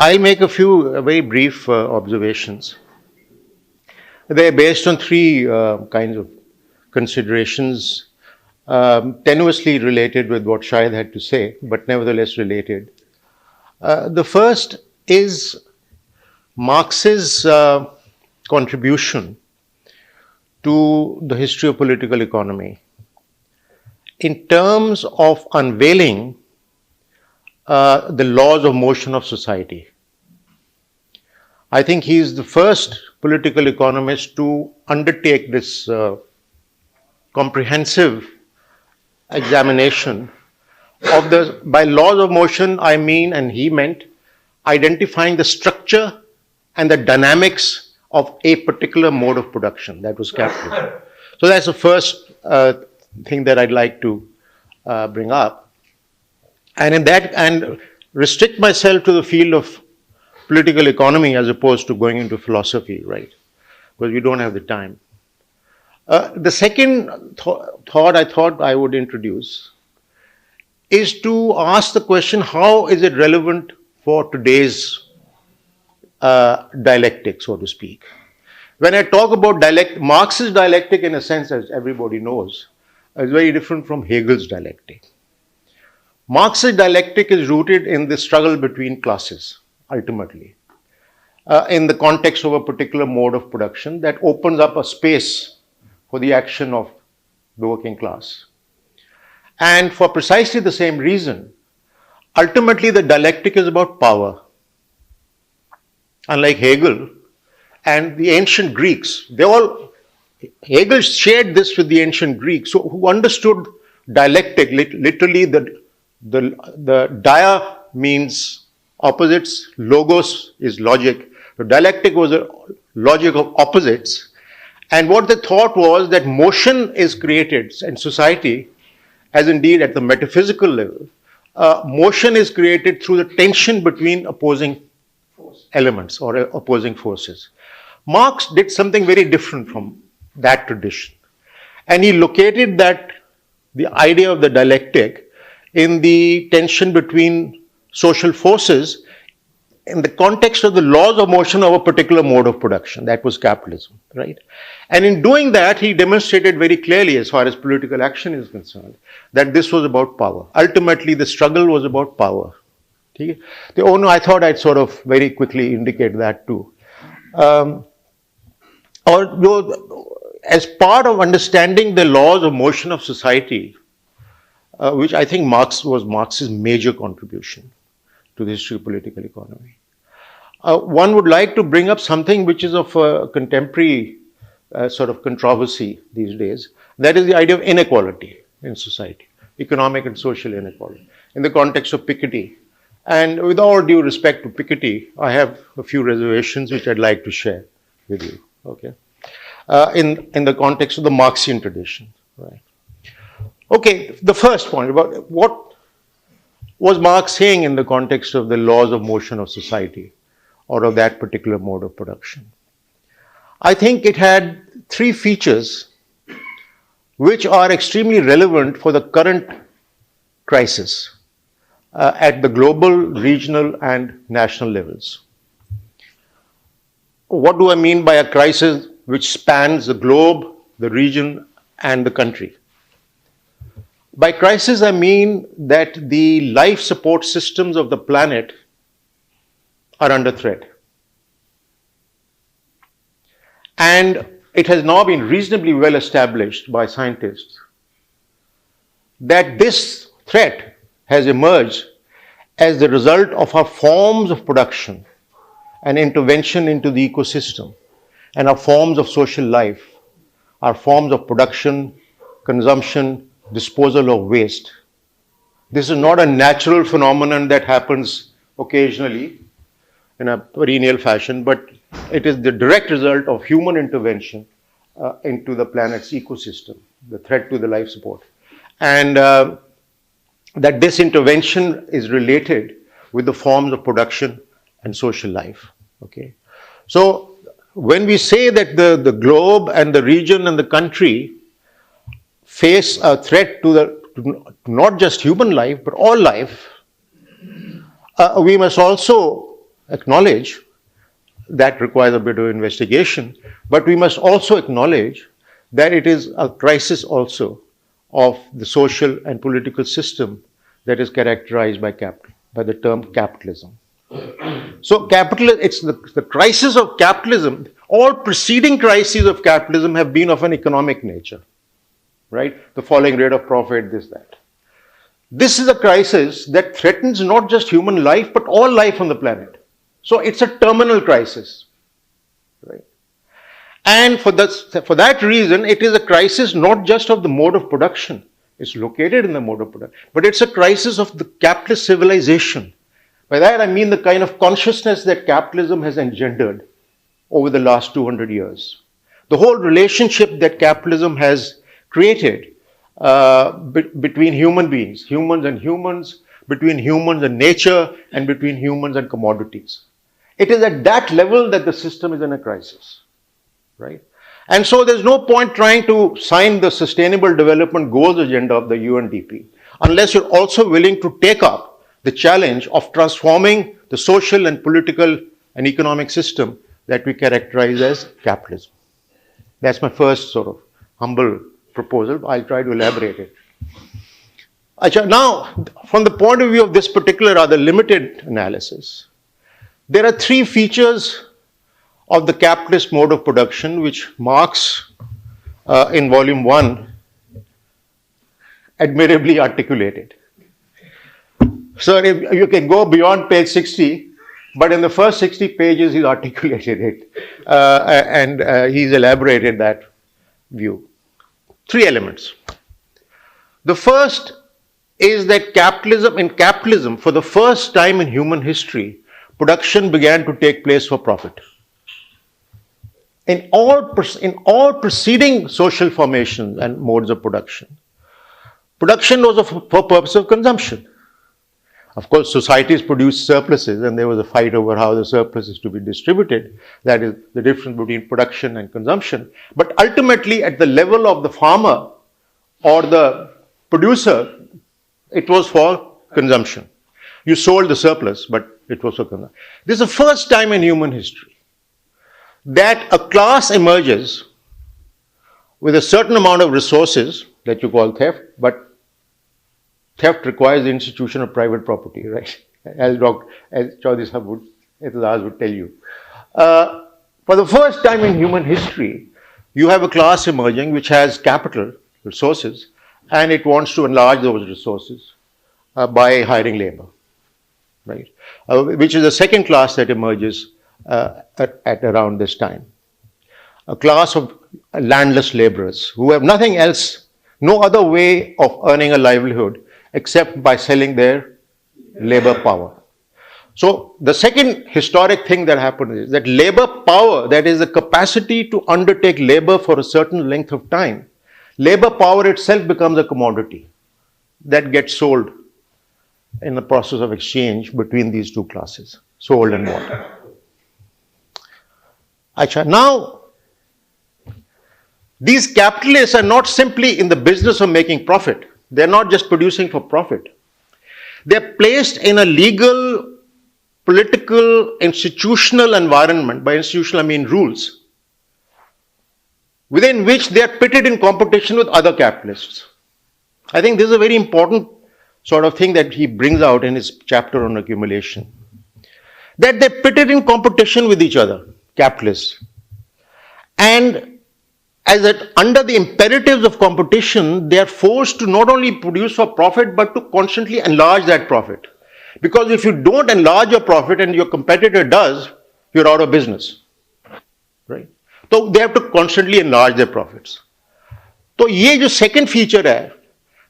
I'll make a few very brief observations. They're based on three kinds of considerations, tenuously related with what Shahid had to say, but nevertheless related. The first is Marx's contribution to the history of political economy in terms of unveiling the laws of motion of society. I think he is the first political economist to undertake this comprehensive examination of by laws of motion, I mean, and he meant, identifying the structure and the dynamics of a particular mode of production, that was capitalism. So that's the first thing that I'd like to bring up. And restrict myself to the field of political economy as opposed to going into philosophy, right? Because we don't have the time. The second thought I thought I would introduce is to ask the question, how is it relevant for today's dialectic, so to speak? When I talk about Marx's dialectic, in a sense, as everybody knows, is very different from Hegel's dialectic. Marx's dialectic is rooted in the struggle between classes, ultimately, in the context of a particular mode of production that opens up a space for the action of the working class. And for precisely the same reason, ultimately the dialectic is about power. Unlike Hegel and the ancient Greeks, Hegel shared this with the ancient Greeks, who understood dialectic, literally the dia means opposites, logos is logic. The dialectic was a logic of opposites. And what they thought was that motion is created in society, as indeed at the metaphysical level, motion is created through the tension between opposing elements or opposing forces. Marx did something very different from that tradition. And he located the idea of the dialectic in the tension between social forces in the context of the laws of motion of a particular mode of production. That was capitalism, right? And in doing that, he demonstrated very clearly, as far as political action is concerned, that this was about power. Ultimately, the struggle was about power. Okay? I thought I'd sort of very quickly indicate that too. As part of understanding the laws of motion of society, which I think was Marx's major contribution to the history of political economy. One would like to bring up something which is of a contemporary sort of controversy these days. That is the idea of inequality in society, economic and social inequality, in the context of Piketty. And with all due respect to Piketty, I have a few reservations which I'd like to share with you, okay? In the context of the Marxian tradition, right? Okay, the first point about what was Marx saying in the context of the laws of motion of society or of that particular mode of production. I think it had three features which are extremely relevant for the current crisis at the global, regional, and national levels. What do I mean by a crisis which spans the globe, the region, and the country? By crisis, I mean that the life support systems of the planet are under threat. And it has now been reasonably well established by scientists that this threat has emerged as the result of our forms of production and intervention into the ecosystem and our forms of social life, our forms of production, consumption, disposal of waste. This is not a natural phenomenon that happens occasionally in a perennial fashion, but it is the direct result of human intervention into the planet's ecosystem, the threat to the life support. And that this intervention is related with the forms of production and social life, okay? So when we say that the globe and the region and the country face a threat to not just human life, but all life, we must also acknowledge that requires a bit of investigation, but we must also acknowledge that it is a crisis also of the social and political system that is characterized by capital, by the term capitalism. So it's the crisis of capitalism. All preceding crises of capitalism have been of an economic nature, right? The falling rate of profit, this, that. This is a crisis that threatens not just human life, but all life on the planet. So it's a terminal crisis, right? And for that reason, it is a crisis not just of the mode of production. It's located in the mode of production, but it's a crisis of the capitalist civilization. By that I mean the kind of consciousness that capitalism has engendered over the last 200 years. The whole relationship that capitalism has created between human beings, humans and humans, between humans and nature, and between humans and commodities. It is at that level that the system is in a crisis, right? And so there's no point trying to sign the Sustainable Development Goals agenda of the UNDP unless you're also willing to take up the challenge of transforming the social and political and economic system that we characterize as capitalism. That's my first sort of humble proposal. I'll try to elaborate it. Now, from the point of view of this particular rather limited analysis, there are three features of the capitalist mode of production which Marx, in volume 1, admirably articulated. So you can go beyond page 60, but in the first 60 pages he's articulated it and he's elaborated that view. Three elements. The first is that in capitalism, for the first time in human history, production began to take place for profit. In all preceding social formations and modes of production, production was for purpose of consumption. Of course, societies produced surpluses, and there was a fight over how the surplus is to be distributed. That is the difference between production and consumption. But ultimately, at the level of the farmer or the producer, it was for consumption. You sold the surplus, but it was for consumption. This is the first time in human history that a class emerges with a certain amount of resources that you call theft, but theft requires the institution of private property, right? As Chaudhry Sahab would tell you. For the first time in human history, you have a class emerging which has capital, resources, and it wants to enlarge those resources by hiring labor, right? Which is the second class that emerges at around this time. A class of landless laborers who have nothing else, no other way of earning a livelihood except by selling their labor power. So the second historic thing that happened is that labor power, that is the capacity to undertake labor for a certain length of time, labor power itself becomes a commodity that gets sold in the process of exchange between these two classes, sold and bought. Now, these capitalists are not simply in the business of making profit. They're not just producing for profit. They're placed in a legal, political, institutional environment. By institutional, I mean rules, within which they are pitted in competition with other capitalists. I think this is a very important sort of thing that he brings out in his chapter on accumulation. That they're pitted in competition with each other, capitalists. And under the imperatives of competition, they are forced to not only produce for profit, but to constantly enlarge that profit. Because if you don't enlarge your profit and your competitor does, you're out of business, right? So they have to constantly enlarge their profits. So ये जो second feature है,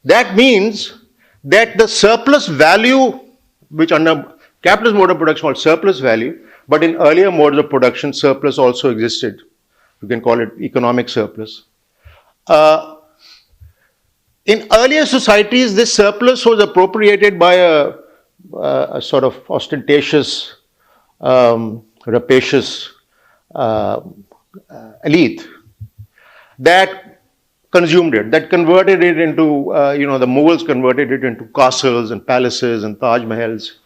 that means that the surplus value, which under capitalist mode of production called surplus value, but in earlier modes of production, surplus also existed. You can call it economic surplus. In earlier societies, this surplus was appropriated by a sort of ostentatious, rapacious elite that consumed it, that converted it into, the Mughals converted it into castles and palaces and Taj Mahals,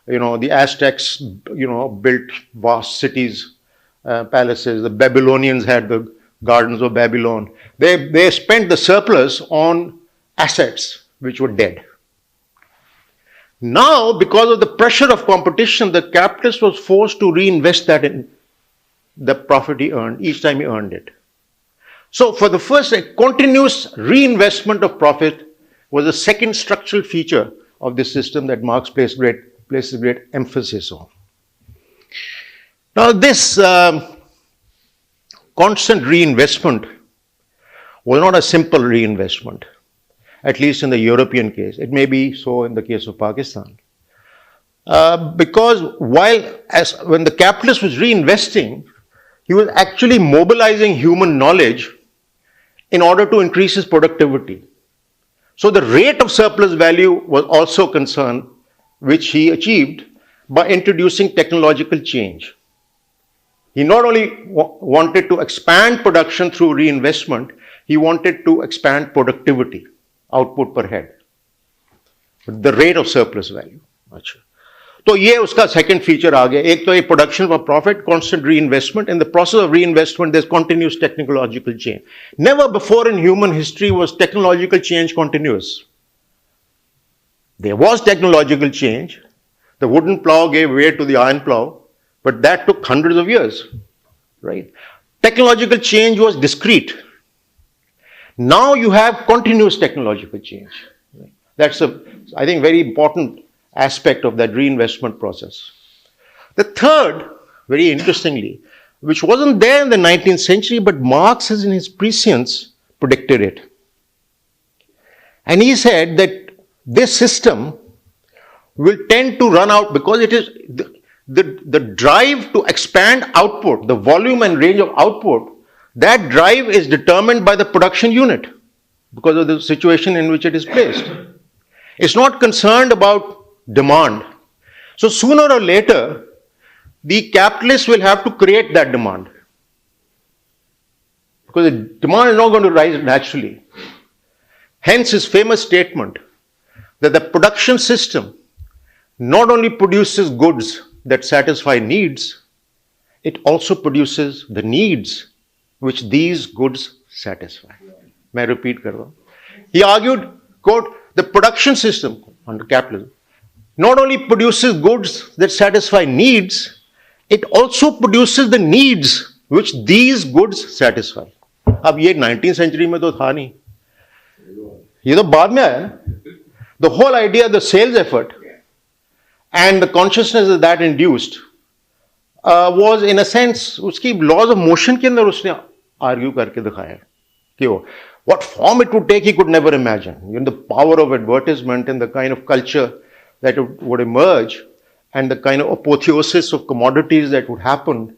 The Aztecs, built vast cities, palaces. The Babylonians had the gardens of Babylon. They spent the surplus on assets which were dead. Now, because of the pressure of competition, the capitalist was forced to reinvest that in the profit he earned each time he earned it. So, for the first, a continuous reinvestment of profit was the second structural feature of this system that Marx places great emphasis on. Now, this constant reinvestment was not a simple reinvestment, at least in the European case. It may be so in the case of Pakistan. Because when the capitalist was reinvesting, he was actually mobilizing human knowledge in order to increase his productivity. So the rate of surplus value was also concerned, which he achieved by introducing technological change. He not only wanted to expand production through reinvestment, he wanted to expand productivity, output per head, the rate of surplus value. तो ये उसका second feature आ गया. एक तो ये production for profit, constant reinvestment. In the process of reinvestment, there's continuous technological change. Never before in human history was technological change continuous. There was technological change. The wooden plow gave way to the iron plow, but that took hundreds of years, right? Technological change was discrete. Now you have continuous technological change. That's I think, very important aspect of that reinvestment process. The third, very interestingly, which wasn't there in the 19th century, but Marx has in his Prescience predicted it. And he said that this system will tend to run out because it is the drive to expand output, the volume and range of output, that drive is determined by the production unit because of the situation in which it is placed. It's not concerned about demand. So sooner or later, the capitalists will have to create that demand because the demand is not going to rise naturally. Hence his famous statement that the production system not only produces goods that satisfy needs, it also produces the needs which these goods satisfy. May I repeat, Karwa? He argued, quote, the production system under capitalism not only produces goods that satisfy needs, it also produces the needs which these goods satisfy. अब ये 19th century में तो था नहीं, ये तो बाद में आया. The whole idea of the sales effort and the consciousness that induced was in a sense उसकी laws of motion के अंदर उसने argue करके दिखाया कि वो what form it would take he could never imagine. The power of advertisement and the kind of culture that would emerge and the kind of apotheosis of commodities that would happen,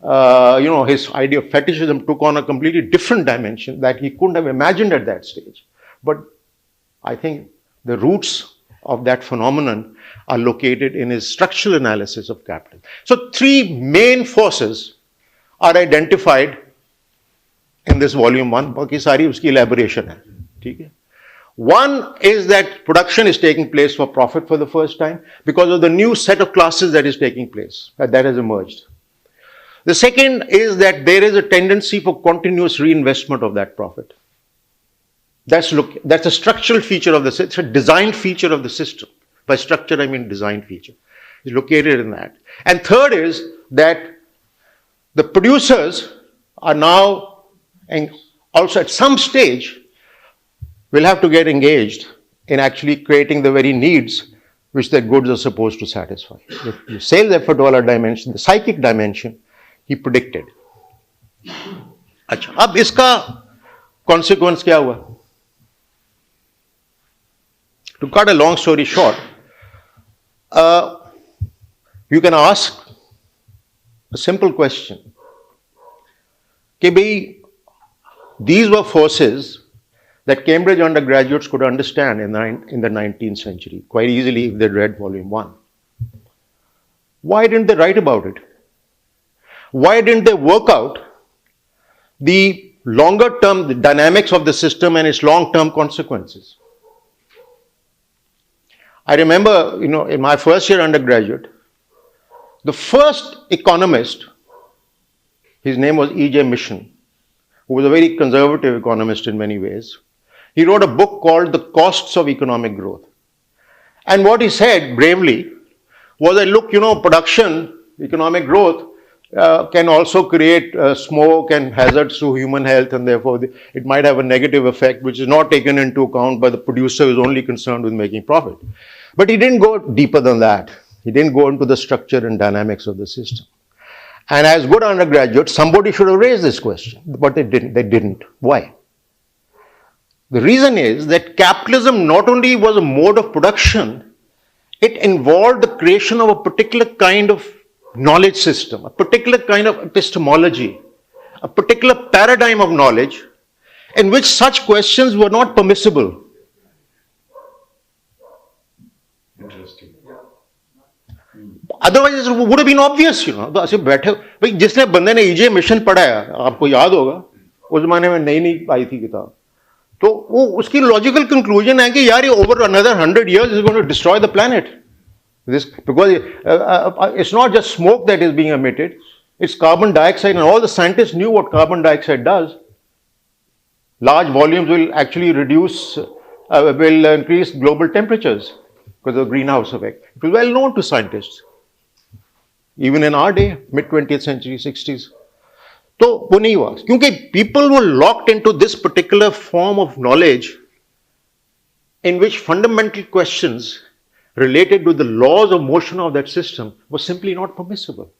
his idea of fetishism took on a completely different dimension that he couldn't have imagined at that stage. But I think the roots of that phenomenon are located in his structural analysis of capital. So three main forces are identified in this volume 1. बाकी सारी उसकी elaboration है, ठीक है? One is that production is taking place for profit for the first time because of the new set of classes that is taking place, that has emerged. The second is that there is a tendency for continuous reinvestment of that profit. That's a structural feature of the system, it's a design feature of the system. By structure, I mean design feature. It's located in that. And third is that the producers are now, and also at some stage, will have to get engaged in actually creating the very needs which their goods are supposed to satisfy. The sales effort wala dimension, the psychic dimension, he predicted. अच्छा, अब इसका consequence क्या हुआ? To cut a long story short, you can ask a simple question. कि भाई, these were forces that Cambridge undergraduates could understand in the 19th century quite easily if they read volume 1. Why didn't they write about it? Why didn't they work out the longer term the dynamics of the system and its long term consequences? I remember, in my first year undergraduate, the first economist, his name was E.J. Mission, who was a very conservative economist in many ways. He wrote a book called The Costs of Economic Growth. And what he said bravely was that, look, production, economic growth can also create smoke and hazards to human health, and therefore it might have a negative effect, which is not taken into account by the producer who is only concerned with making profit. But he didn't go deeper than that. He didn't go into the structure and dynamics of the system. And as good undergraduates, somebody should have raised this question, but they didn't. They didn't. Why? The reason is that capitalism not only was a mode of production, it involved the creation of a particular kind of knowledge system, a particular kind of epistemology, a particular paradigm of knowledge in which such questions were not permissible. Interesting. Otherwise, it would have been obvious, तो ऐसे बैठे भाई जिसने बंदे ने EJ mission पढ़ा है, आपको याद होगा, उस जमाने में नई आई थी किताब, तो वो उसकी लॉजिकल कंक्लूजन है कि यार ये over another 100 years is going to destroy the planet. Because it's not just smoke that is being emitted, it's carbon dioxide, and all the scientists knew what carbon dioxide does. Large volumes will actually will increase global temperatures because of the greenhouse effect. It was well known to scientists, even in our day, mid-20th century, 60s. तो वो नहीं हुआ क्योंकि people were locked into this particular form of knowledge in which fundamental questions related to the laws of motion of that system was simply not permissible.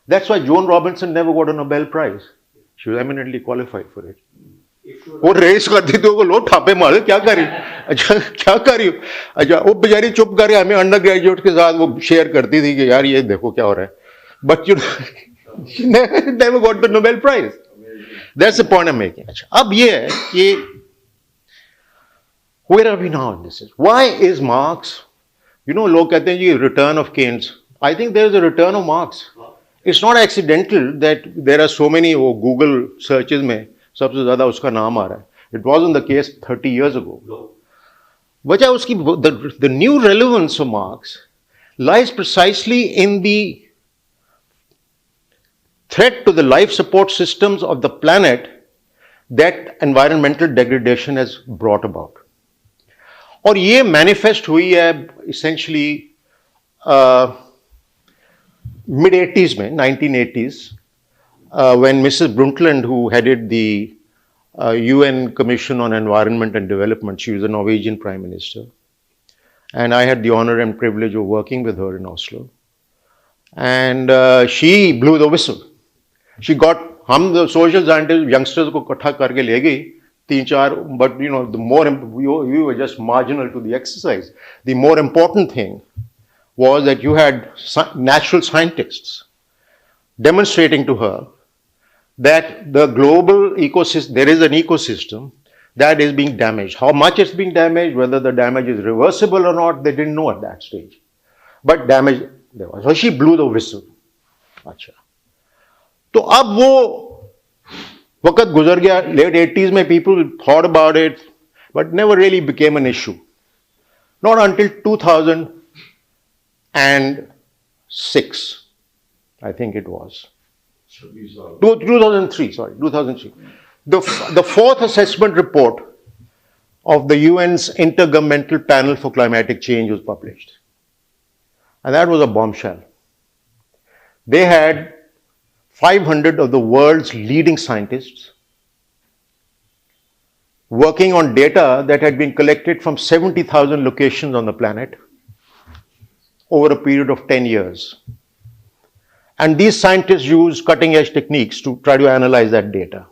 That's why Joan Robinson never got a Nobel Prize. She was eminently qualified for it. वो race करती थी, वो लोग ठापे मारे, क्या करी, अच्छा क्या करी, अच्छा वो बेचारी चुप करके हमें अंडर ग्रेजुएट के साथ वो शेयर करती थी कि यार ये देखो क्या हो रहा है, but she never got the Nobel Prize. That's the point I'm making. अच्छा अब ये है कि where are we now in this? Why is Marx, लोग कहते हैं जी return of Keynes. I think there is a return of Marx. It's not accidental that there are so many Google searches में सबसे ज़्यादा उसका नाम आ रहा है. It wasn't the case 30 years ago. वजह उसकी the new relevance of Marx lies precisely in the threat to the life support systems of the planet that environmental degradation has brought about. और ये manifest हुई है essentially mid-80s में, 1980s, when Mrs. Brundtland, who headed the UN Commission on Environment and Development, she was a Norwegian Prime Minister, and I had the honor and privilege of working with her in Oslo, and she blew the whistle. She got, हम the social scientists, youngsters को इकट्ठा करके ले गई, 3-4, but the more, we were just marginal to the exercise. The more important thing was that you had natural scientists demonstrating to her that the global ecosystem, there is an ecosystem that is being damaged. How much it's being damaged, whether the damage is reversible or not, they didn't know at that stage. But damage there was. So she blew the whistle. अच्छा. तो अब वो वक्त गुजर गया, late 80s में people thought about it, but never really became an issue. Not until 2006, I think it was. 2003, sorry, 2003. The fourth assessment report of the UN's Intergovernmental Panel for Climatic Change was published. And that was a bombshell. They had 500 of the world's leading scientists working on data that had been collected from 70,000 locations on the planet over a period of 10 years. And these scientists used cutting edge techniques to try to analyze that data.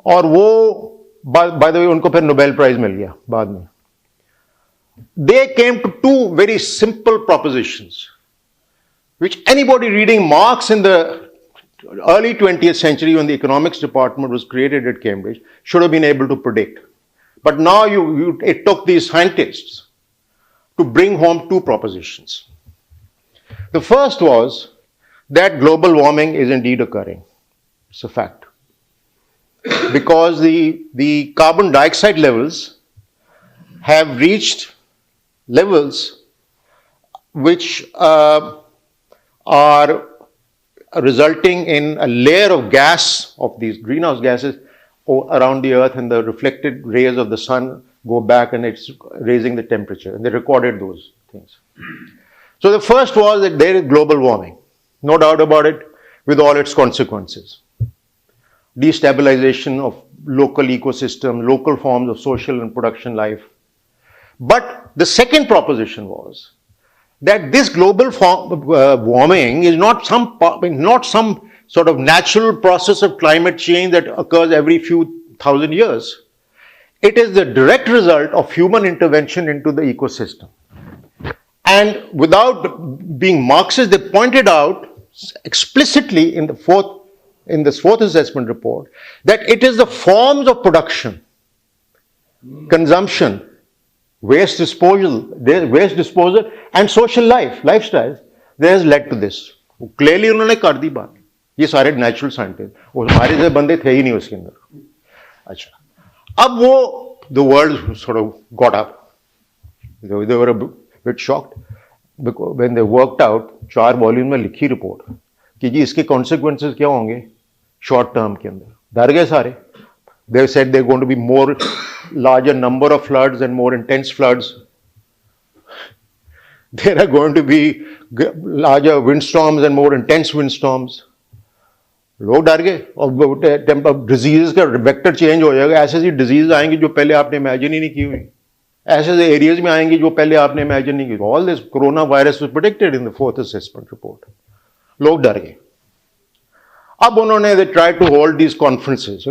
और वो, by the way, उनको फिर Nobel Prize मिल गया बाद में. They came to two very simple propositions, which anybody reading Marx in the early 20th century, when the economics department was created at Cambridge, should have been able to predict. But now it took these scientists to bring home two propositions. The first was that global warming is indeed occurring. It's a fact. Because the carbon dioxide levels have reached levels which are resulting in a layer of gas of these greenhouse gases around the earth, and the reflected rays of the sun go back and it's raising the temperature, and they recorded those things. So the first was that there is global warming, no doubt about it, with all its consequences. Destabilization of local ecosystem, local forms of social and production life. But the second proposition was that this global warming is not some sort of natural process of climate change that occurs every few thousand years. It is the direct result of human intervention into the ecosystem. And without being Marxist, they pointed out explicitly in this fourth assessment report that it is the forms of production, consumption, waste disposal, and social lifestyles that has led to this. Clearly उन्होंने कर दी बात. ये सारे natural scientists, वो हमारे जैसे बंदे थे ही नहीं उसके अंदर. अच्छा. अब वो the world sort of got up. They were a bit shocked because when they worked out 4 volume में लिखी रिपोर्ट कि जी इसके consequences क्या होंगे short term के अंदर. डर गए सारे. They said they're going to be more larger number of floods and more intense floods. There are going to be larger windstorms and more intense windstorms. लोग डर गए और डिजीज का वेक्टर चेंज हो जाएगा. ऐसे ऐसी डिजीज आएंगी जो पहले आपने इमेजिन ही नहीं की हुई. ऐसे ऐसे एरियाज में आएंगी जो पहले आपने इमेजिन नहीं की. All this corona virus was predicted in the fourth assessment report. लोग डर गए. अब उन्होंने they try to hold these conferences,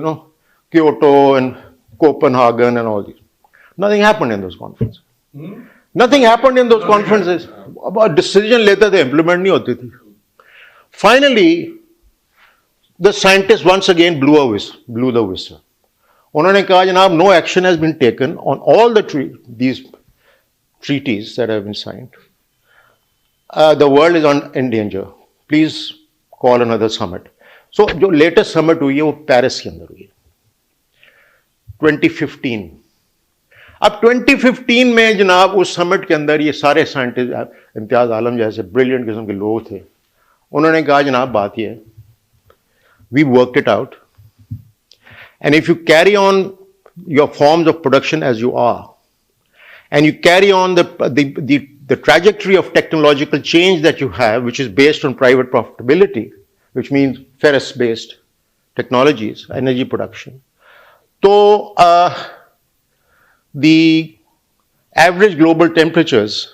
Kyoto and Copenhagen and all these. Nothing happened in those conferences. Nothing happened in those conferences. About decision लेते थे, implement नहीं होती थी. Finally, the scientists once again blew the whistle. उन्होंने कहा जनाब, no action has been taken on all these treaties that have been signed. The world is in danger. Please call another summit. So जो latest summit हुई है वो Paris के अंदर हुई है. 2015. अब 2015 में जनाब उस समिट के अंदर ये सारे साइंटिस्ट इम्तियाज आलम जैसे ब्रिलियंट किस्म के लोग थे. उन्होंने कहा जनाब बात ये है, we worked it out, and if you carry on your forms of production as you are, and you carry on the trajectory of technological change that you have, which is based on private profitability, which means ferrous based technologies, energy production. So, the average global temperatures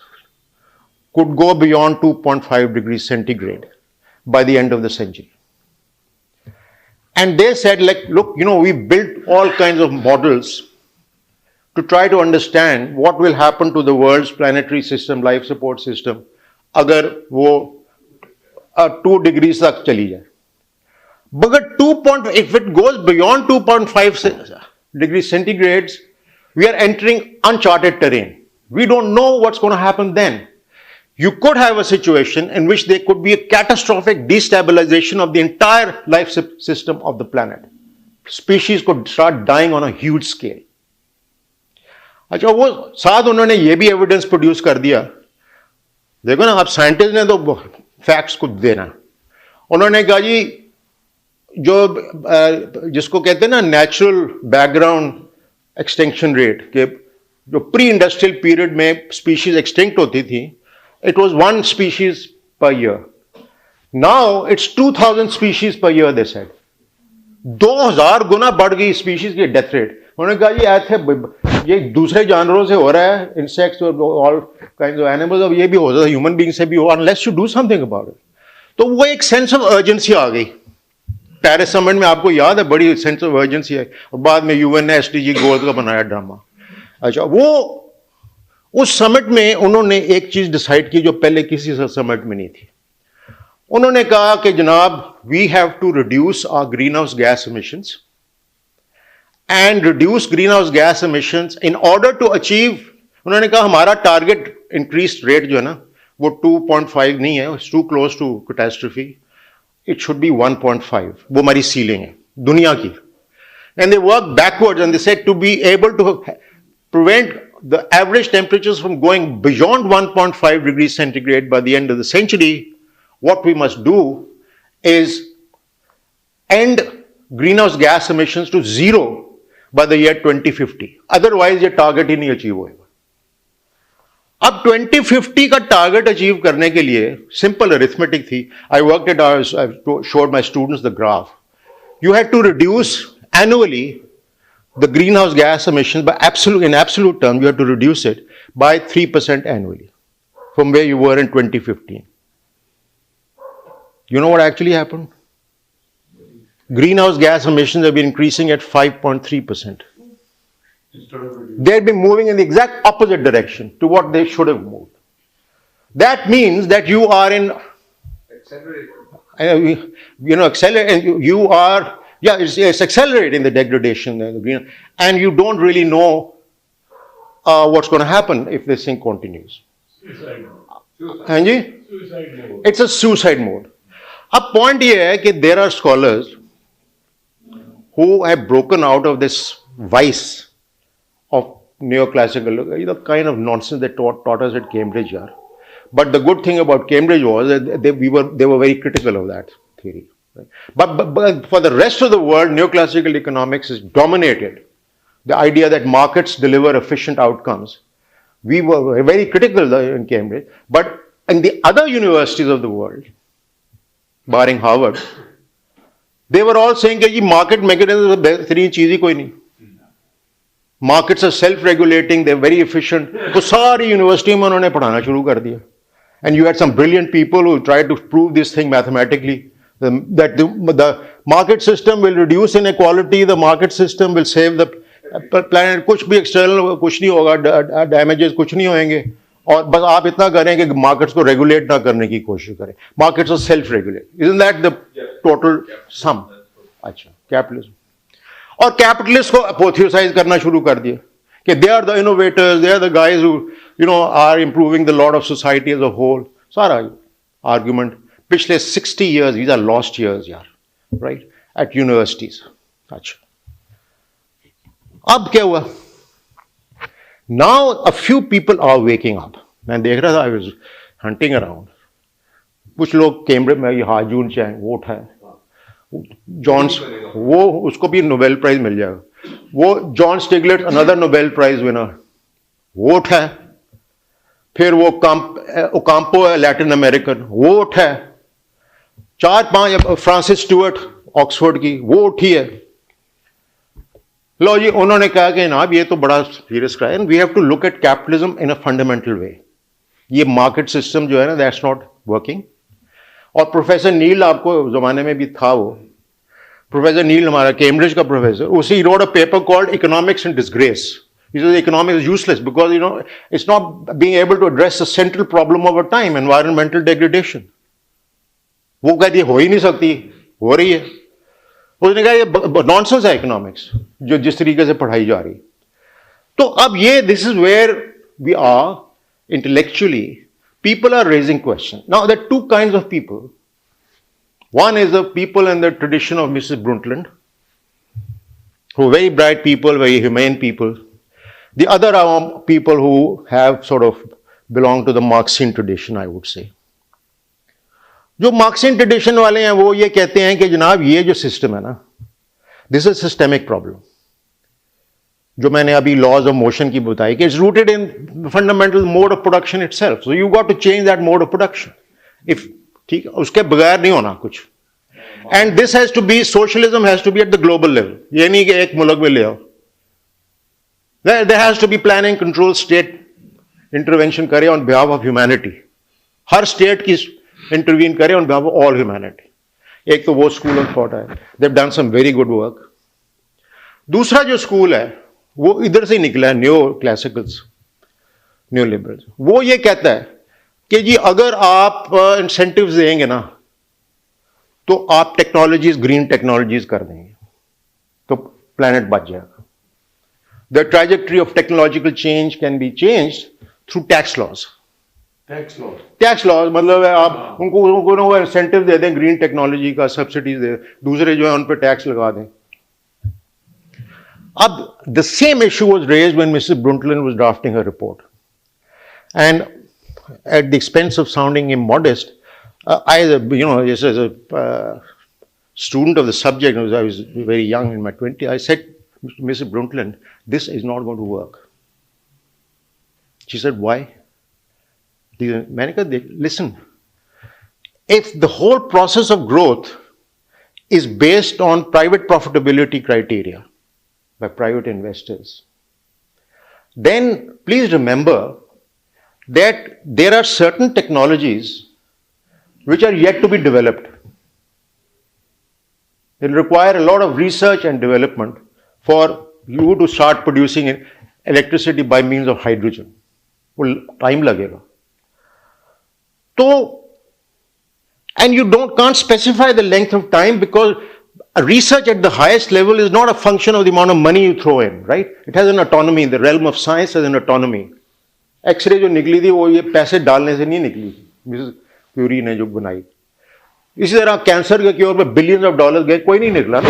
could go beyond 2.5 degrees centigrade by the end of the century. And they said, look, we built all kinds of models to try to understand what will happen to the world's planetary system, life support system, अगर वो 2 degrees तक चली जाए. But if it goes beyond 2.5 degrees centigrades, we are entering uncharted terrain. We don't know what's going to happen then. You could have a situation in which there could be a catastrophic destabilization of the entire life system of the planet. Species could start dying on a huge scale. अच्छा वो साथ उन्होंने ये भी evidence produce कर दिया. देखो ना, आप साइंटिस्ट ने तो फैक्ट्स को देना. उन्होंने कहा जी जो जिसको कहते हैं ना नेचुरल बैकग्राउंड एक्सटिंक्शन रेट, के जो प्री इंडस्ट्रियल पीरियड में स्पीशीज एक्सटिंक्ट होती थी, it was 1 species per year. Now it's 2000 species per year. They said 2000 गुना बढ़ गई स्पीशीज की डेथ रेट. उन्होंने कहा जी ऐसे ये दूसरे जानवरों से हो रहा है, इंसेक्ट्स और ऑल काइंड्स ऑफ एनिमल्स, अब ये भी हो सकता है ह्यूमन बीइंग से भी हो, unless you do something about it. तो वो एक सेंस ऑफ अर्जेंसी आ गई. पेरिस समिट में आपको याद है बड़ी सेंस ऑफ अर्जेंसी है, और बाद में यूएन ने एसडीजी गोल्स का बनाया ड्रामा. अच्छा, वो उस समिट में उन्होंने एक चीज डिसाइड की जो पहले किसी समिट में नहीं थी. उन्होंने कहा कि जनाब we have to reduce our greenhouse gas emissions and reduce greenhouse gas emissions in order to achieve. उन्होंने कहा हमारा टारगेट इंक्रीज रेट जो है ना वो 2.5 नहीं है, it's too close to catastrophe. It should be 1.5. वो हमारी सीलिंग है दुनिया की. And they work backwards and they said to be able to prevent the average temperatures from going beyond 1.5 degrees centigrade by the end of the century, what we must do is end greenhouse gas emissions to zero by the year 2050. Otherwise, ये target ही नहीं achieve होएगा. अब 2050 का target achieve करने के लिए simple arithmetic थी. I worked it out. I showed my students the graph. You had to reduce annually the greenhouse gas emissions by in absolute terms. You have to reduce it by 3% annually from where you were in 2015. You know what actually happened? Greenhouse gas emissions have been increasing at 5.3%. They've been moving in the exact opposite direction to what they should have moved. That means that you are in accelerating. You are, it's accelerating the degradation, and you don't really know what's going to happen if this thing continues. Suicide mode. Suicide mode. It's a suicide mode. A point here is that there are scholars who have broken out of this vice of neoclassical, the kind of nonsense they taught us at Cambridge. But the good thing about Cambridge was that they were very critical of that theory. Right? But for the rest of the world, neoclassical economics is dominated. The idea that markets deliver efficient outcomes. We were very critical in Cambridge, but in the other universities of the world, barring Harvard, they were all saying that market mechanism is बेहतरीन चीज ही कोई नहीं. Markets are self-regulating, they're very efficient. तो सारी university में उन्होंने पढ़ाना शुरू कर दिया. And you had some brilliant people who tried to prove this thing mathematically. That the market system will reduce inequality, the market system will save the planet. कुछ भी external कुछ नहीं होगा, damages कुछ नहीं होंगे. और बस आप इतना करें कि मार्केट्स को रेगुलेट ना करने की कोशिश करें. Markets are self regulate. Isn't that the total sum? अच्छा, कैपिटलिज्म. और कैपिटलिस्ट को अपोथियोसाइज करना शुरू कर दिया कि they are the innovators, they are the guys who are improving the lot of society as a whole. सारा आर्ग्यूमेंट पिछले 60 years, these are lost years यार, right, at universities. अच्छा, अब क्या हुआ? Now a few people are waking up. मैं देख रहा था, I was hunting around. कुछ लोग कैम्ब्रिज में ये हाजून चाहे वो उठाए. जॉन्स, वो उसको भी नोबेल प्राइज मिल जाएगा. वो John Stiglitz, another Nobel prize winner, वो उठाए. फिर वो ओकाम्पो लैटिन अमेरिकन, वो उठाए. 4-5 फ्रांसिस स्टुअर्ट ऑक्सफोर्ड की, वो उठी है. लो जी, उन्होंने कहा कि ना ये तो बड़ा serious crime. We have to look at capitalism in a fundamental way. ये मार्केट सिस्टम जो है ना, दैट्स नॉट वर्किंग. और प्रोफेसर नील, आपको जमाने में भी था वो प्रोफेसर नील, हमारा कैम्ब्रिज का प्रोफेसर, उसी road a paper called economics in disgrace. He says economics is useless because it's not being able to address the central problem of our time, environmental degradation. वो कहती है हो ही नहीं सकती, हो रही है. उसने कहा ये नॉनसेंस है इकोनॉमिक्स जो जिस तरीके से पढ़ाई जा रही. तो अब ये this is where we are intellectually. People are raising questions. Now, there are two kinds of people. One is the people in the tradition of Mrs. Brundtland, who are very bright people, very humane people. The other are people who have sort of belong to the Marxian tradition, I would say. जो Marxian tradition वाले हैं वो ये कहते हैं कि जनाब ये जो सिस्टम है ना, this is a systemic problem. जो मैंने अभी लॉज ऑफ मोशन की बताई कि it's rooted in fundamental mode of production itself. So you got to change that mode of production. If ठीक, उसके बगैर नहीं होना कुछ. And this has to be, socialism has to be at the global level. ये नहीं कि एक मुल्क में ले आओ. There has to be planning, control, state intervention करे ऑन बिहाफ ऑफ ह्यूमैनिटी. हर स्टेट की इंटरवीन करे on behalf of all humanity. एक तो वो स्कूल ऑफ थॉट है. They have done some very good work. दूसरा जो स्कूल है वो इधर से निकला है, न्यू क्लासिकल्स, न्यू लिबरल्स. वो ये कहता है कि जी अगर आप इंसेंटिव्स देंगे ना तो आप टेक्नोलॉजीज, ग्रीन टेक्नोलॉजीज कर देंगे तो प्लैनेट बच जाएगा. The trajectory of technological change can be change through tax laws. Tax laws मतलब है आप उनको इंसेंटिव दे दें, ग्रीन टेक्नोलॉजी का सब्सिडीज दे, दूसरे जो है उन पर टैक्स लगा दें. The same issue was raised when Mrs. Brundtland was drafting her report. And at the expense of sounding immodest, just as a student of the subject, I was very young in my 20s, I said, Mrs. Brundtland, this is not going to work. She said, why? Listen, if the whole process of growth is based on private profitability criteria by private investors, then please remember that there are certain technologies which are yet to be developed. It will require a lot of research and development for you to start producing electricity by means of hydrogen. Well, time lagega. So, and you can't specify the length of time because research at the highest level is not a function of the amount of money you throw in, right? It has an autonomy. The realm of science has an autonomy. X-ray जो निकली थी वो ये पैसे डालने से नहीं निकली मिसेस क्यूरी ने जो बनाई. इसी तरह कैंसर के क्योर में बिलियंस ऑफ डॉलर्स गए, कोई नहीं निकला ना.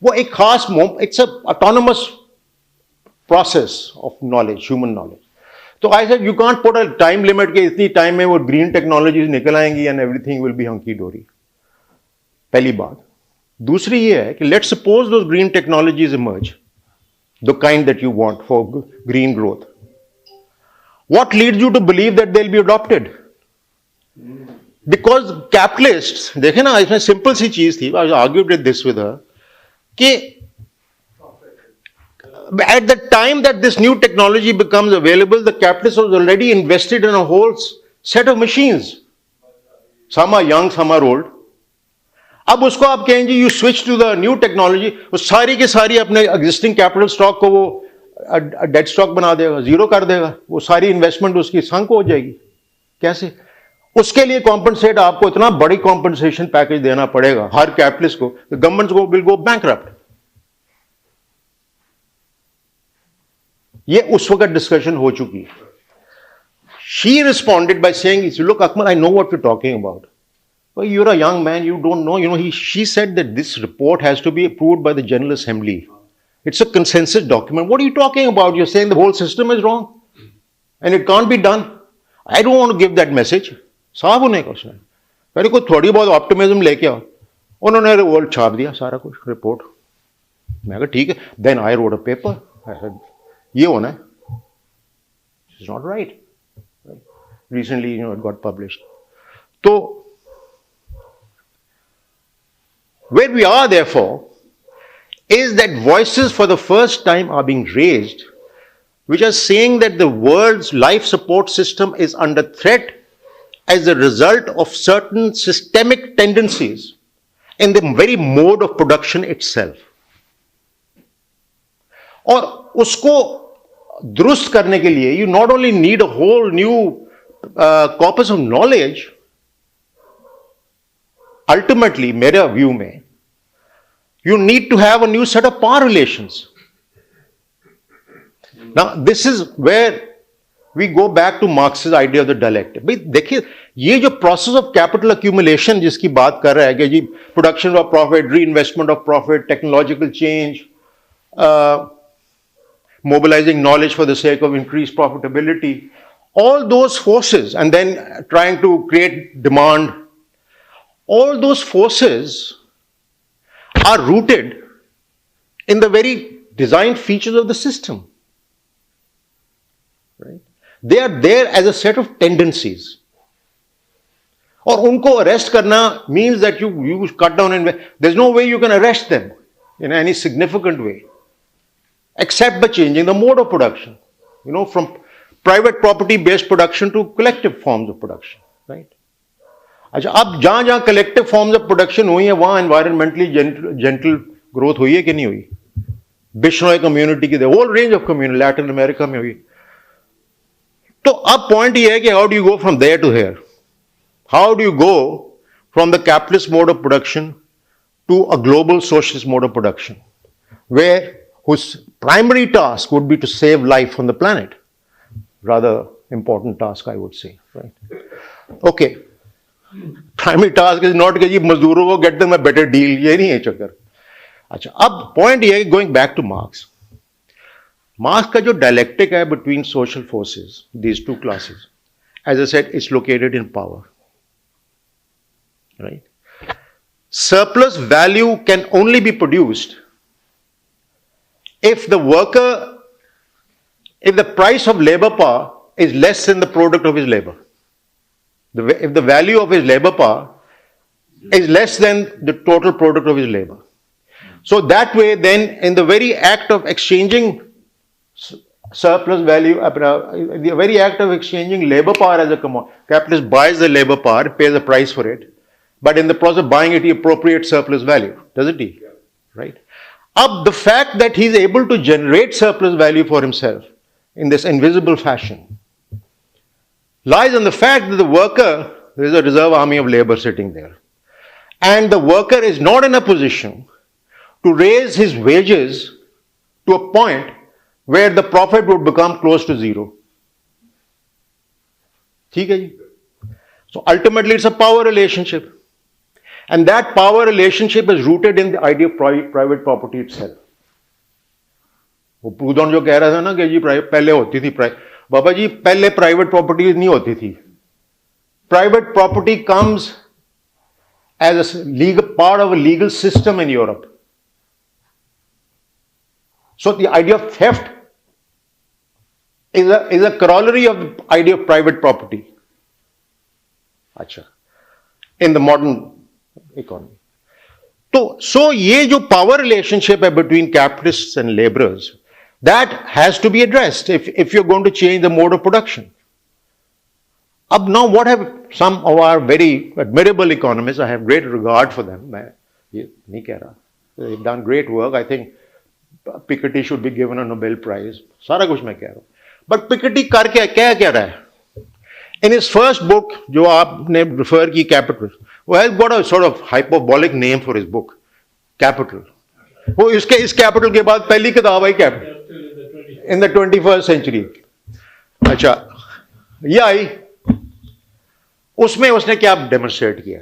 वो एक खास it's a autonomous process of knowledge, human knowledge. तो I said you can't put a time limit के इतनी टाइम में वो ग्रीन टेक्नोलॉजीज निकल आएंगी and everything will be hunky dory. पहली बात. दूसरी ये है कि let's suppose those green technologies emerge, the kind that you want for green growth. What leads you to believe that they'll be adopted? Because capitalists, देखे ना, इसमें simple सी चीज थी, I argued with this with her, कि at the time that this new technology becomes available, the capitalist was already invested in a whole set of machines. Some are young, some are old. अब उसको आप कहेंगे you switch to the new technology, वो सारी के सारी अपने existing capital stock को वो डेड स्टॉक बना देगा, जीरो कर देगा, वो सारी इन्वेस्टमेंट उसकी संक हो जाएगी. कैसे? उसके लिए कॉम्पनसेट आपको इतना बड़ी कॉम्पनसेशन पैकेज देना पड़ेगा हर कैपिटलिस्ट को, गवर्नमेंट को विल गो बैंकरप्ट. ये उस वक्त डिस्कशन हो चुकी है. She responded by saying, look Akmal, I know what you talking about. Well, you're a young man, you don't know. She said that this report has to be approved by the General Assembly. It's a consensus document. What are you talking about? You're saying the whole system is wrong and it can't be done. I don't want to give that message. साहब होने का उसने मेरे को थोड़ी बहुत optimism लेके आओ. उन्होंने वो छाप दिया सारा कुछ रिपोर्ट. मैं कहा ठीक है. Then I wrote a paper. I said ये होना है. This is not right. Recently, it got published. So where we are, therefore, is that voices for the first time are being raised which are saying that the world's life support system is under threat as a result of certain systemic tendencies in the very mode of production itself. और उसको दुरुस्त करने के लिए you not only need a whole new corpus of knowledge, ultimately मेरे view में you need to have a new set of power relations. Now, this is where we go back to Marx's idea of the dialectic. भाई देखिए, ये जो process of capital accumulation जिसकी बात कर रहा है कि जी production of profit, reinvestment of profit, technological change, mobilizing knowledge for the sake of increased profitability, all those forces, and then trying to create demand, all those forces are rooted in the very design features of the system. Right? They are there as a set of tendencies. और उनको arrest करना means that you cut down and there's no way you can arrest them in any significant way except by changing the mode of production. From private property based production to collective forms of production. Right? अच्छा, अब जहां जहां collective forms of production हुई है वहां environmentally gentle growth हुई है कि नहीं हुई? बिश्नोई कम्युनिटी की whole range of community Latin America में हुई. तो अब पॉइंट ये है कि how do you go from there to here? How do you go from the capitalist mode of production to a global socialist mode of production where whose primary task would be to save life on the planet? Rather important task, I would say. Right? Okay. Primary task is not कि मजदूरों को get them a better deal. ये नहीं है चक्कर. अच्छा, अब point ये है, going back to Marx, marks का जो डायलेक्टिक है between social forces, these two classes, as I said, it's located in power. Right? Surplus value can only be produced if the worker, if the price of labor power is less than the product of his labor. If the value of his labor power is less than the total product of his labor. So that way, then, in the very act of exchanging surplus value, the very act of exchanging labor power as a commodity, capitalist buys the labor power, pays a price for it, but in the process of buying it, he appropriates surplus value, doesn't he? Yeah. Right? Up the fact that he's able to generate surplus value for himself in this invisible fashion lies in the fact that the worker, there is a reserve army of labor sitting there, and the worker is not in a position to raise his wages to a point where the profit would become close to zero. ठीक है जी? So ultimately it's a power relationship. And that power relationship is rooted in the idea of private property itself. वो पूदन जो कह रहा था ना कि जी पहले होती थी बाबा जी पहले प्राइवेट प्रॉपर्टी नहीं होती थी. Private property comes as a legal part of a legal system in Europe. So the idea of theft is a corollary of the idea of private property. Achha. In the modern economy. So ये जो power relationship है between capitalists and laborers, that has to be addressed if you're going to change the mode of production. Now what have some of our very admirable economists, I have great regard for them, मैं ये नहीं कह रहा, they've done great work. I think Piketty should be given a Nobel Prize. सारा कुछ मैं कह रहा हूँ. But Piketty करके क्या कह रहा है? In his first book, जो आपने refer की Capital, वो has got a sort of hyperbolic name for his book, Capital. वो इस Capital के बाद पहली किताब आई Capital. In the 21st century. अच्छा, ये आई. उसमें उसने क्या demonstrate किया?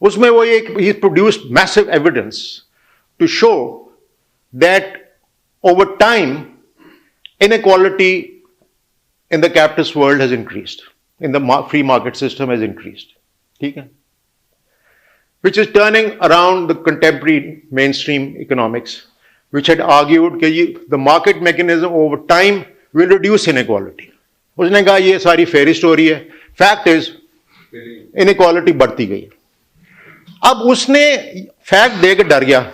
उसमें वो he produced massive evidence to show that over time, inequality in the capitalist world has increased, in the free market system has increased. Okay? Which is turning around the contemporary mainstream economics, which had argued that the market mechanism over time will reduce inequality. उसने कहा ये सारी fairy story है. Fact is, inequality बढ़ती गई. अब उसने fact देकर डर गया.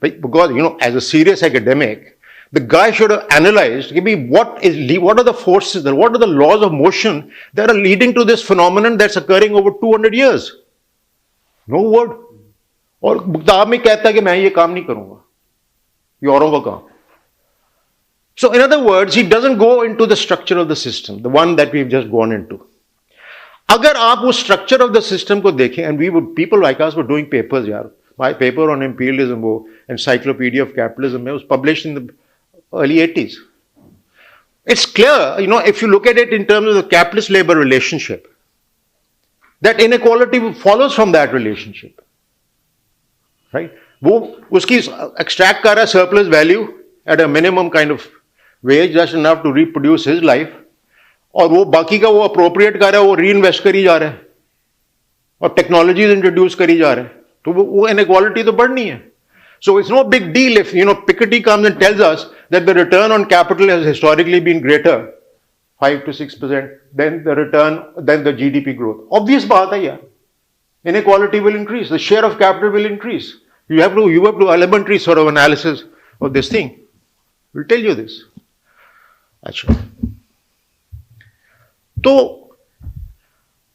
Because, as a serious academic, the guy should have analyzed what are the forces, what are the laws of motion that are leading to this phenomenon that's occurring over 200 years. No word. और किताब में कहता है कि मैं ये काम नहीं करूंगा, ये औरों का काम. So in other words, he doesn't go into the structure of the system, the one that we've just gone into. अगर आप वो structure of the system को देखें, and people like us were doing papers, यार. My paper on imperialism, वो Encyclopedia of Capitalism, was published in the early 80s. It's clear, if you look at it in terms of the capitalist-labor relationship, that inequality follows from that relationship. Right? वो उसकी extract कर रहा है surplus value at a minimum kind of wage, just enough to reproduce his life, और वो बाकी का वो appropriate कर रहा है, वो reinvest करी जा रहा है, और technologies introduce करी जा रहा है. तो वो inequality तो बढ़नी है. So it's no big deal if Piketty comes and tells us that the return on capital has historically been greater, 5 to 6%, than the GDP growth. Obvious बात है यार. Inequality will increase. The share of capital will increase. You have to elementary sort of analysis of this thing. We'll tell you this. अच्छा. तो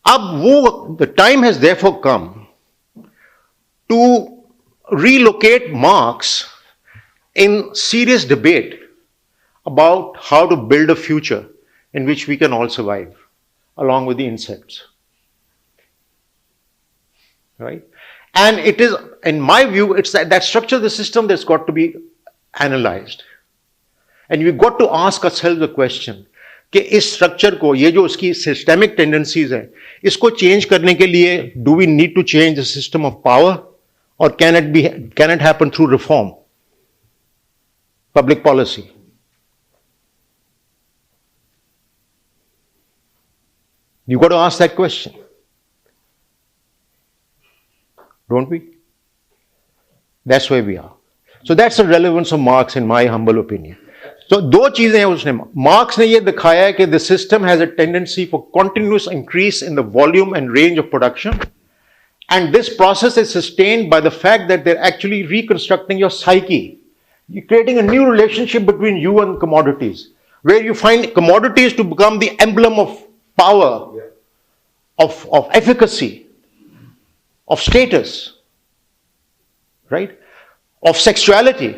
अब the time has therefore come to relocate Marx in serious debate about how to build a future in which we can all survive, along with the insects. Right? And it is, in my view, it's that structure of the system that's got to be analyzed. And we've got to ask ourselves the question, कि इस structure को, ये जो उसकी systemic tendencies हैं, इसको change करने के लिए, do we need to change the system of power? Or can it happen through reform? public policy? You got to ask that question, don't we? That's where we are. So that's the relevance of Marx in my humble opinion. So दो चीजें हैं उसने, marks ने ये दिखाया है कि the system has a tendency for continuous increase in the volume and range of production, and this process is sustained by the fact that they're actually reconstructing your psyche. You're creating a new relationship between you and commodities, where you find commodities to become the emblem of power, of efficacy, of status, right? Of sexuality.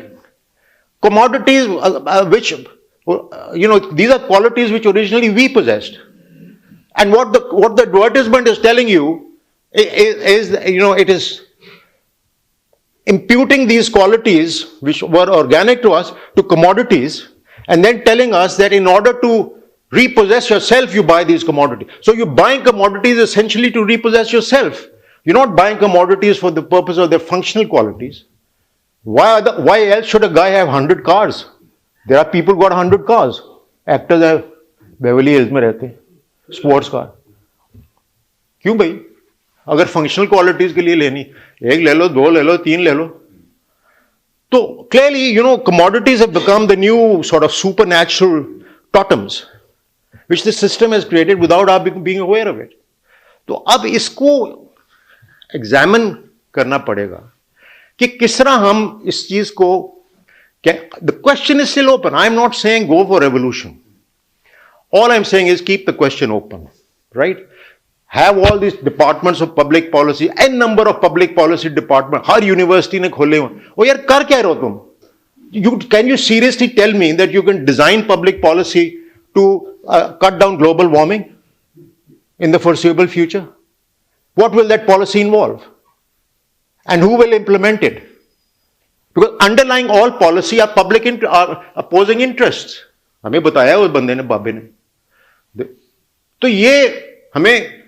Commodities which, these are qualities which originally we possessed. And what the advertisement is telling you is it is imputing these qualities which were organic to us to commodities, and then telling us that in order to repossess yourself, you buy these commodities. So you're buying commodities essentially to repossess yourself. You're not buying commodities for the purpose of their functional qualities. Why else should a guy have 100 cars? There are people who got 100 cars. Actors have Beverly Hills में रहते हैं, sports car. क्यों भाई? अगर functional qualities के लिए लेनी, एक ले लो, दो ले लो, तीन ले लो. So clearly, commodities have become the new sort of supernatural totems, which the system has created without our being aware of it. तो अब इसको examine करना पड़ेगा कि किस तरह हम इस चीज को, the question is still open. I am not saying go for revolution. All I am saying is keep the question open, right? Have all these departments of public policy, n number of public policy departments, her university ने खोले हुए. ओ यार कर क्या रहे हो तुम? Can you seriously tell me that you can design public policy to cut down global warming in the foreseeable future? What will that policy involve? And who will implement it? Because underlying all policy are are opposing interests. हमें बताया उस बंदे ने, बाबे ने. तो ये हमें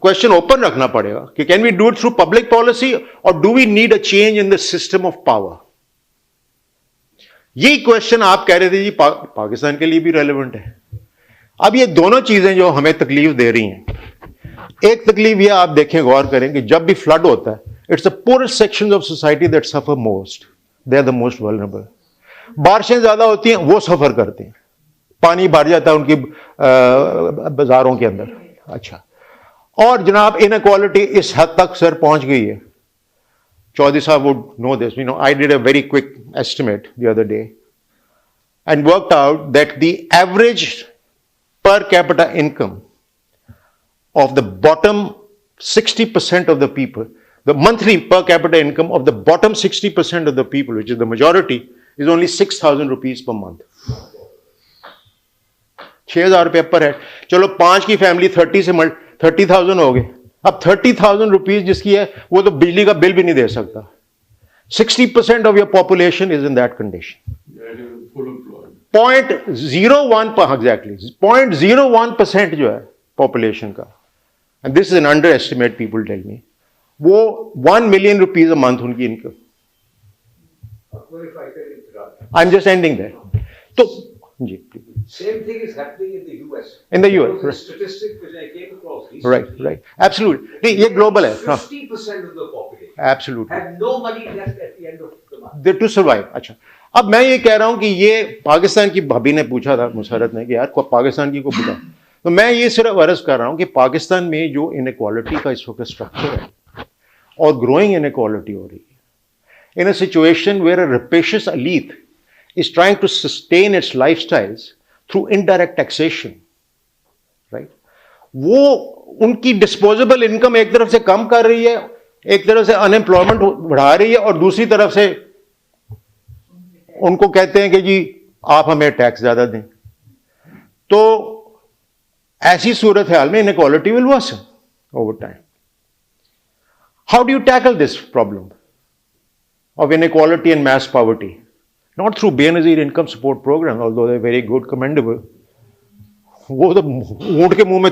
क्वेश्चन ओपन रखना पड़ेगा कि can we do it through public policy और do we need a change in the system of power. यही क्वेश्चन आप कह रहे थे जी पाकिस्तान के लिए भी रेलेवेंट है. अब ये दोनों चीजें जो हमें तकलीफ दे रही हैं, एक तकलीफ ये आप देखें, गौर करें कि जब भी फ्लड होता है, it's the poorest sections of society that suffer most. They are the most vulnerable. बारिशें ज्यादा होती हैं, वो सफर करते हैं, पानी भर जाता है उनकी बाजारों के अंदर. अच्छा, और जनाब इनइक्वालिटी इस हद तक सर पहुंच गई है. चौधरी साहब would know this. I did a very quick estimate the other day and worked out that the average per capita income of the bottom 60% of the people, the monthly per capita income of the bottom 60% of the people, which is the majority, is only 6,000 rupees per month. 6,000 रुपये पर है. चलो 5 की family 30,000 हो गए. अब 30,000 rupees जिसकी है वो तो बिजली का बिल भी नहीं दे सकता. 60% of your population is in that condition. 0.01 पर एग्जैक्टली 0.01% जो है पॉपुलेशन का, and this is an underestimate, people tell me, वो 1 million rupees a month उनकी इनकम. I am just ending there. तो जी, same thing is happening in the US. In the US, The statistic which I came across recently, right, absolutely. नहीं, ये global है. 50% of the population Absolutely. had no money left at the end of the month. They to survive. अच्छा, अब मैं ये कह रहा हूं कि ये पाकिस्तान की भाभी ने पूछा था मुसरत ने कि यार पाकिस्तान की को पूछा, तो मैं ये सिर्फ अर्ज कर रहा हूं कि पाकिस्तान में जो इनइक्वालिटी का इस वक्त स्ट्रक्चर है और ग्रोइंग इनइक्वालिटी हो रही है, in a situation where a rapacious elite is trying to sustain its lifestyles through indirect taxation, right? वो उनकी डिस्पोजेबल इनकम एक तरफ से कम कर रही है, एक तरफ से अनएम्प्लॉयमेंट बढ़ा रही है, और दूसरी तरफ से उनको कहते हैं कि जी आप हमें टैक्स ज्यादा दें. तो ऐसी सूरत हाल में inequality will worsen over time. How do you tackle this problem of inequality and mass poverty? Not through Benazir income support program, although they're very good, commendable. वो तो ऊंट के मुंह में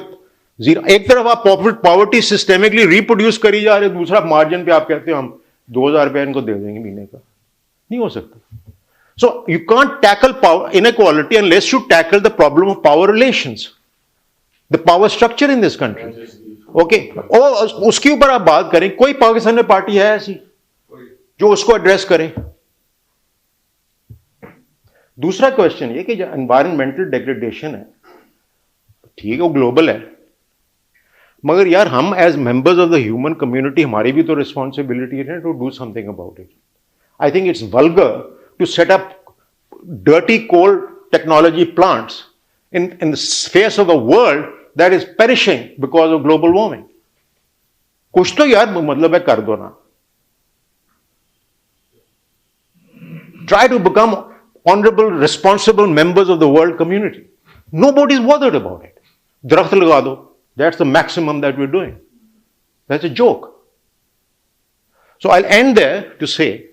जीरो. एक तरफ आप पॉवर्टी सिस्टेमिकली रिप्रोड्यूस करी जा रहे, दूसरा मार्जिन पे आप कहते हो हम 2,000 रुपया इनको दे देंगे महीने का. नहीं हो सकता. So you can't tackle power inequality unless you tackle the problem of power relations, the power structure in this country. Okay, और उसके ऊपर आप बात करें, कोई पाकिस्तान में पार्टी है ऐसी जो उसको एड्रेस करे? दूसरा क्वेश्चन ये कि जो एनवायरमेंटल डिग्रेडेशन है, ठीक है वो ग्लोबल है, मगर यार हम as members of the human community हमारी भी तो रिस्पॉन्सिबिलिटी है to do something about it. I think it's vulgar to set up dirty coal technology plants in the face of a world that is perishing because of global warming. कुछ तो यार मतलब है कर दो ना. Try to become honorable, responsible members of the world community. Nobody is bothered about it. दरख्त लगा दो. That's the maximum that we're doing. That's a joke. So I'll end there to say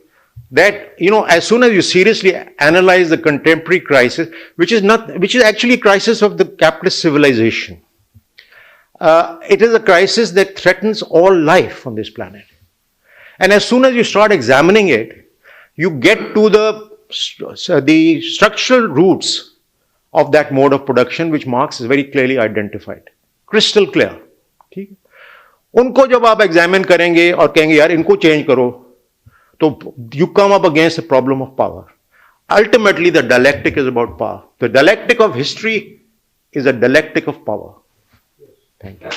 that, you know, as soon as you seriously analyze the contemporary crisis, which is actually a crisis of the capitalist civilization, it is a crisis that threatens all life on this planet. And as soon as you start examining it, you get to the structural roots of that mode of production, which Marx has very clearly identified. Crystal clear. ठीक है? उनको जब आप examine करेंगे और कहेंगे यार इनको चेंज करो, so you come up against the problem of power. Ultimately, the dialectic is about power. The dialectic of history is a dialectic of power. Thank you.